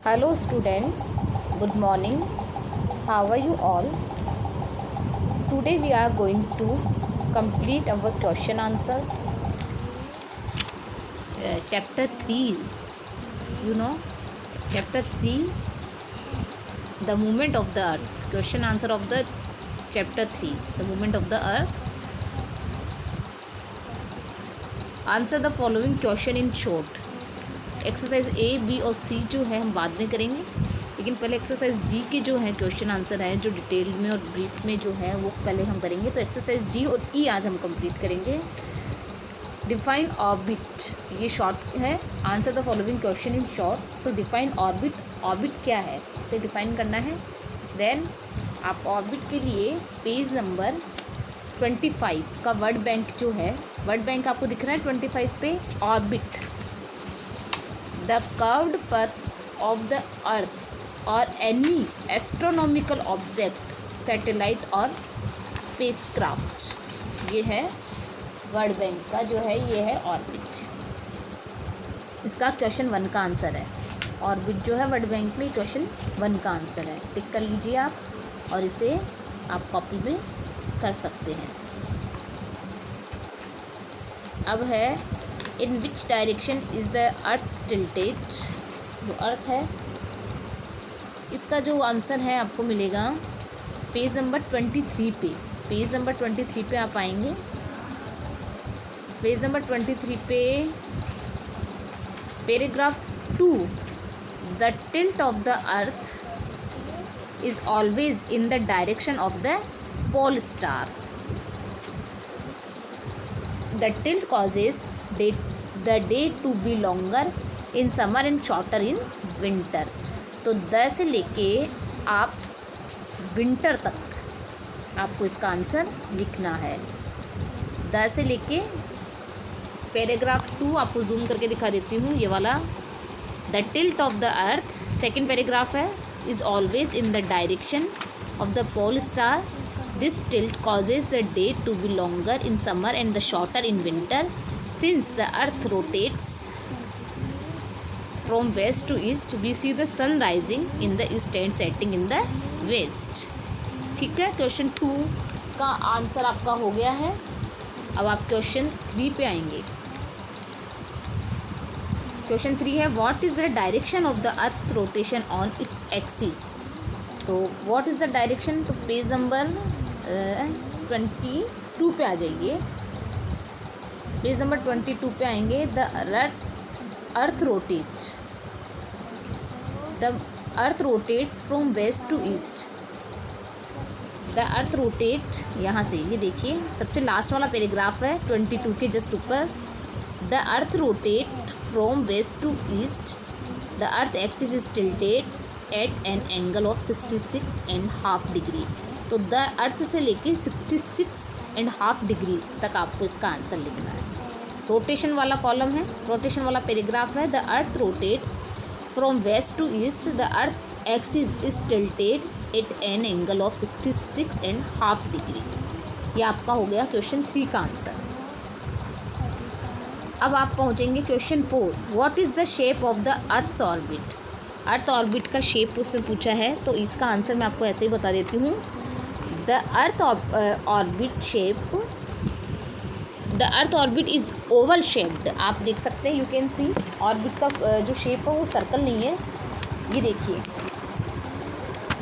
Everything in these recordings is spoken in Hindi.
Hello students, good morning. How are you all? Today we are going to complete our question answers. Chapter 3, chapter 3, the movement of the earth. Question answer of the chapter 3, the movement of the earth. Answer the following question in short. Exercise A, B और सी जो है हम बाद में करेंगे, लेकिन पहले एक्सरसाइज डी के जो है क्वेश्चन आंसर है जो डिटेल में और ब्रीफ में जो है वो पहले हम करेंगे। तो एक्सरसाइज डी और ई आज हम कंप्लीट करेंगे। डिफाइन ऑर्बिट, ये शॉर्ट है। Answer the following question in short. तो डिफाइन ऑर्बिट, ऑर्बिट क्या है उसे डिफाइन करना है। देन आप ऑर्बिट के लिए पेज नंबर 25 का वर्ड बैंक जो है, वर्ड बैंक आपको दिख रहा है 25 पे। Orbit, the curved path of the earth or any astronomical object, satellite और spacecraft। ये है वर्ड बैंक का जो है, ये है ऑर्बिट। इसका क्वेश्चन 1 का आंसर है। ऑर्बिट जो है वर्ड बैंक में क्वेश्चन 1 का आंसर है। टिक कर लीजिए आप और इसे आप कॉपी में कर सकते हैं। अब है in which direction is the earth tilted. जो अर्थ है इसका जो आंसर है आपको मिलेगा पेज नंबर 23 पे। पेज नंबर 23 पे आप आएंगे। पेज नंबर 23 पे paragraph 2, the tilt of the earth is always in the direction of the pole star. The tilt causes the day to be longer in summer and shorter in winter। तो द से लेके आप विंटर तक आपको इसका आंसर लिखना है। द से लेके पैराग्राफ 2 आपको जूम करके दिखा देती हूँ, ये वाला। The tilt of the earth, second paragraph है, is always in the direction of the pole star. This tilt causes the day to be longer in summer and the shorter in winter. Since the earth rotates from west to east, we see the sun rising in the east and setting in the west। ठीक है, क्वेश्चन 2 का आंसर आपका हो गया है। अब आप क्वेश्चन 3 पे आएंगे। क्वेश्चन 3 है what is the direction of the earth rotation on its axis. तो व्हाट इज़ द डायरेक्शन, तो पेज नंबर 22 पे आ जाइए। पेज नंबर 22 पे आएंगे। The earth rotates from west to east. The earth rotate, यहाँ से ये देखिए सबसे लास्ट वाला पैराग्राफ है 22 के जस्ट ऊपर। The earth rotate from west to east. The earth axis is tilted at an angle of 66.5 degree. तो द अर्थ से लेके 66.5 डिग्री तक आपको इसका आंसर लिखना है। रोटेशन वाला कॉलम है, रोटेशन वाला पैराग्राफ है। The earth rotate from west to east. The earth axis is tilted at an angle of 66.5 degree. ये आपका हो गया क्वेश्चन 3 का आंसर। अब आप पहुंचेंगे question 4, what is the shape of the earth's orbit. Earth orbit का शेप उसमें पूछा है, तो इसका आंसर मैं आपको ऐसे ही बता देती हूँ। The earth orbit shape, the earth orbit is Oval shaped. आप देख सकते हैं, यू कैन सी ऑर्बिट का जो शेप है वो सर्कल नहीं है। ये देखिए,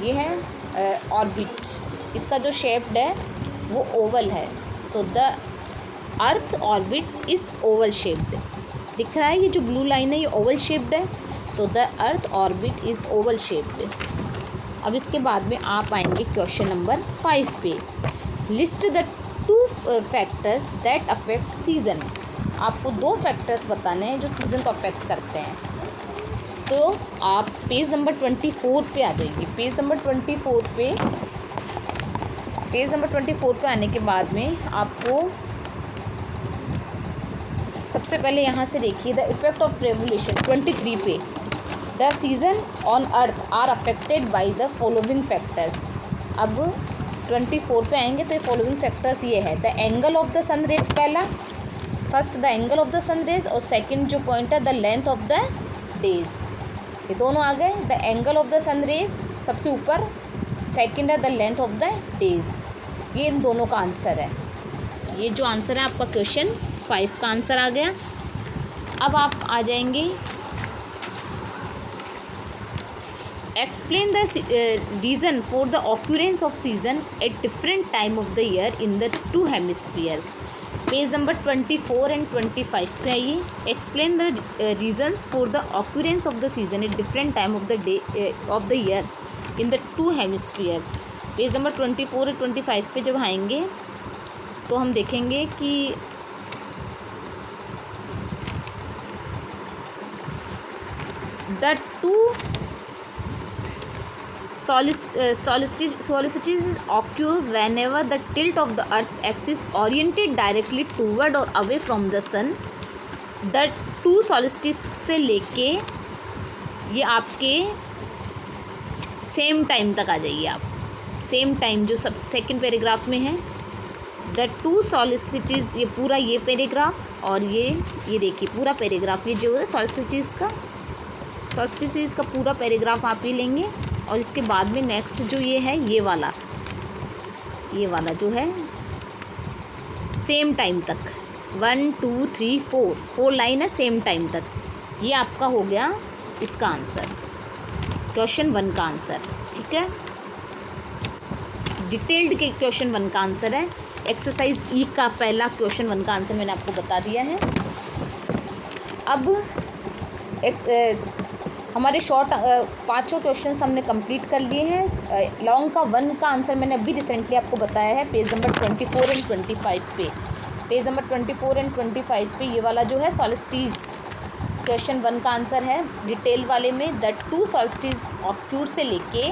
ये है ऑर्बिट, इसका जो शेप्ड है वो ओवल है। तो the earth orbit is Oval shaped. दिख रहा है ये जो ब्लू लाइन है, ये ओवल शेप्ड है। तो the earth orbit is Oval shaped. अब इसके बाद में आप आएंगे क्वेश्चन नंबर 5 पे। List the 2 factors that affect season. आपको 2 फैक्टर्स बताने हैं जो सीज़न को अफेक्ट करते हैं। तो आप पेज नंबर 24 पे आ जाइए। पेज नंबर 24 पे, पेज नंबर 24 पे आने के बाद में आपको सबसे पहले यहाँ से देखिए द इफेक्ट ऑफ रेवोल्यूशन 23 पे। The season on earth are affected by the following factors. अब 24 पे आएंगे तो ये फॉलोइंग फैक्टर्स ये है। The angle of the sun rays, पहला first the angle of the sun rays, और सेकंड जो पॉइंट है the length of the days. ये दोनों आ गए। The angle of the sun rays सबसे ऊपर, सेकंड है the length of the days. ये इन दोनों का आंसर है। ये जो आंसर है आपका क्वेश्चन 5 का आंसर आ गया। अब आप आ जाएंगे explain the reason for the occurrence off season at different time of the year in the 2 hemisphere. Page number 24 and 25 पे आइए। Explain the reasons for the occurrence of the season at different time of the day of the year in the 2 hemisphere. Page number 24 और 25 पे जब आएंगे तो हम देखेंगे कि the 2 solstices occur whenever the tilt of the earth's axis oriented directly toward or away from the sun। the 2 solstices से लेके ये आपके सेम टाइम तक आ जाइए आप। सेम टाइम जो सब सेकंड पैराग्राफ में है, द 2 solstices, ये पूरा ये पैराग्राफ और ये देखिए पूरा पैराग्राफ, ये जो है solstices का पूरा पैराग्राफ आप ही लेंगे। और इसके बाद में नेक्स्ट जो ये है ये वाला जो है सेम टाइम तक, 1 2 3 4 लाइन है सेम टाइम तक। ये आपका हो गया इसका आंसर, क्वेश्चन 1 का आंसर। ठीक है, डिटेल्ड के क्वेश्चन 1 का आंसर है। एक्सरसाइज ई का पहला क्वेश्चन 1 का आंसर मैंने आपको बता दिया है। अब हमारे शॉर्ट 5 क्वेश्चंस हमने कंप्लीट कर लिए हैं। लॉन्ग का 1 का आंसर मैंने अभी रिसेंटली आपको बताया है पेज नंबर 24 एंड 25 पे। पेज नंबर 24 एंड 25 पे ये वाला जो है सॉल्स्टिस क्वेश्चन 1 का आंसर है। डिटेल वाले में द 2 सॉल्स्टिस ऑक्यूर से लेके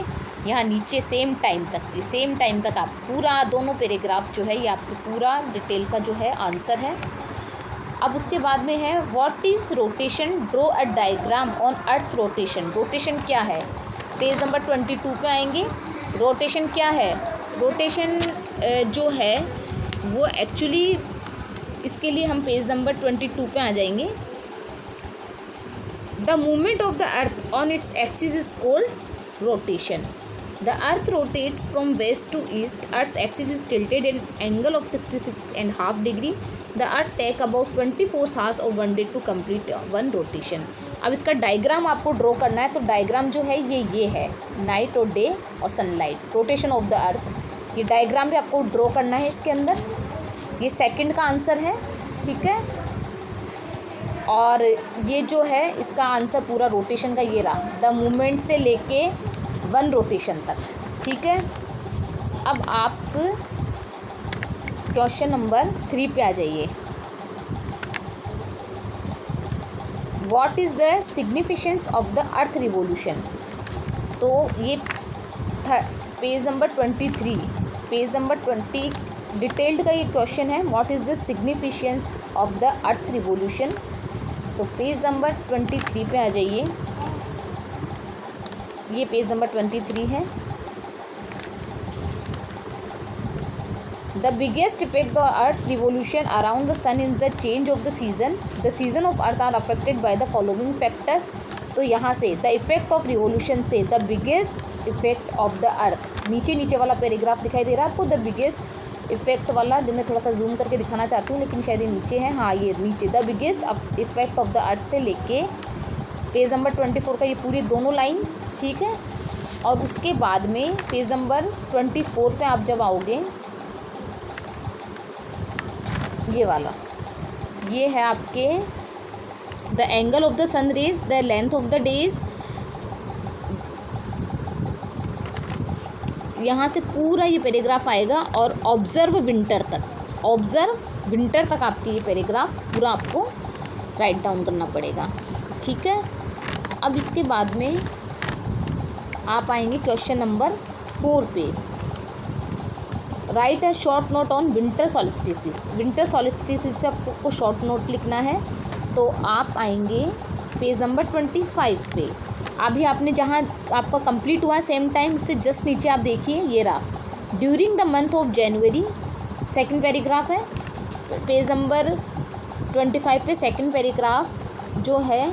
यहाँ नीचे सेम टाइम तक, ये सेम टाइम तक आप पूरा दोनों पैराग्राफ जो है ये आपको पूरा डिटेल का जो है आंसर है। अब उसके बाद में है what is rotation, draw a diagram on earth's rotation. Rotation क्या है, पेज नंबर 22 पे आएंगे। रोटेशन क्या है, रोटेशन जो है वो एक्चुअली इसके लिए हम पेज नंबर 22 पे आ जाएंगे। The movement of the earth on its axis is called rotation. The earth rotates from west to east. Earth's axis is tilted in angle of 66.5 degree. The earth take about 24 hours or 1 day to complete one rotation. अब इसका डायग्राम आपको ड्रॉ करना है। तो डायग्राम जो है ये है नाइट और डे और सनलाइट, रोटेशन ऑफ द अर्थ। ये डायग्राम भी आपको ड्रॉ करना है इसके अंदर। ये सेकंड का आंसर है। ठीक है, और ये जो है इसका आंसर पूरा रोटेशन का ये रहा, द मूवमेंट से लेके 1 रोटेशन तक। ठीक है, अब आप क्वेश्चन नंबर 3 पे आ जाइए। What is the significance of the earth revolution. तो ये page number 23, page number 20 detailed का ये क्वेश्चन है। What is the significance of the earth revolution. तो पेज नंबर 23 पे आ जाइए। ये पेज नंबर 23 है। The biggest effect of earth's revolution around the sun is the change of the season. The season of earth are affected by the following factors. तो यहाँ से द इफेक्ट ऑफ रिवोल्यूशन से the biggest effect of the अर्थ, नीचे वाला पैराग्राफ दिखाई दे रहा है आपको, द बिगेस्ट इफेक्ट वाला मैं थोड़ा सा जूम करके दिखाना चाहती हूँ लेकिन शायद ये नीचे है। हाँ, ये नीचे the biggest effect of the earth से लेके पेज नंबर 24 का ये पूरी दोनों लाइंस। ठीक है, और उसके बाद में पेज नंबर 24 पे आप जब आओगे, ये वाला ये है आपके the angle of the sun rays, the length of the days. यहाँ से पूरा ये पैराग्राफ आएगा और ऑब्जर्व विंटर तक, ऑब्जर्व विंटर तक आपके ये पैराग्राफ पूरा आपको राइट डाउन करना पड़ेगा। ठीक है, अब इसके बाद में आप आएंगे क्वेश्चन नंबर 4 पे। Right a short note on winter solstice. Winter solstice पे आपको शॉर्ट नोट लिखना है। तो आप आएंगे पेज नंबर 25 पे। अभी आपने जहाँ आपका कंप्लीट हुआ है सेम टाइम, उससे जस्ट नीचे आप देखिए ये रहा during the month of January, second paragraph है पेज नंबर 25 पे। सेकंड पैराग्राफ जो है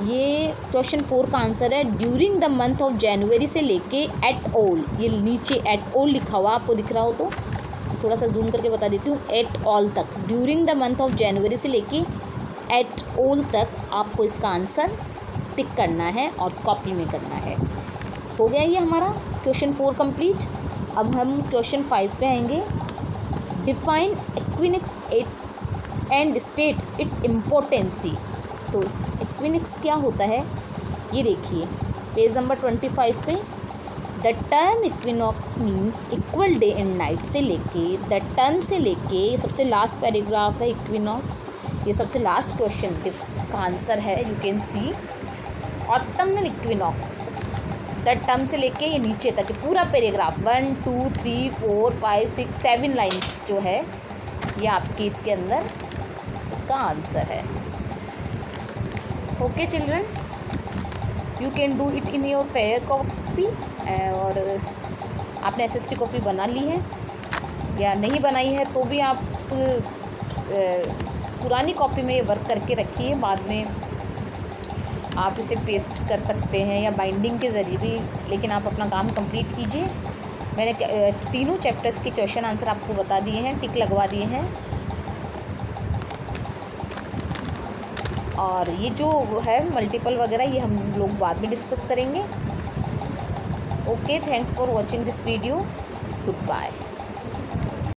ये क्वेश्चन 4 का आंसर है during the month of January से लेके एट ऑल, ये नीचे एट ऑल लिखा हुआ आपको दिख रहा हो तो थोड़ा सा जूम करके बता देती हूँ, एट ऑल तक, during the month of January से लेके एट ऑल तक आपको इसका आंसर टिक करना है और कॉपी में करना है। हो गया ये हमारा क्वेश्चन 4 कंप्लीट। अब हम क्वेश्चन 5 पे आएंगे। Define equinox and state it's impotency. तो इक्विनोक्स क्या होता है ये देखिए पेज नंबर 25 पे। The term equinox means equal day and night से लेके द टर्म से लेके, ये सबसे लास्ट पैराग्राफ है इक्विनोक्स, ये सबसे लास्ट क्वेश्चन का आंसर है। You can see autumnal equinox, the term से लेके ये नीचे तक पूरा पैराग्राफ 1 2 3 4 5 6 7 लाइन्स जो है ये आपकी इसके अंदर इसका आंसर है। Okay children, you can do it in your fair copy. और आपने SST कॉपी बना ली है या नहीं बनाई है तो भी आप पुरानी कॉपी में ये वर्क करके रखिए, बाद में आप इसे पेस्ट कर सकते हैं या बाइंडिंग के ज़रिए भी, लेकिन आप अपना काम कंप्लीट कीजिए। मैंने तीनों चैप्टर्स के क्वेश्चन आंसर आपको बता दिए हैं, टिक लगवा दिए हैं। और ये जो है मल्टीपल वगैरह ये हम लोग बाद में डिस्कस करेंगे। Okay, thanks for watching this video, good bye.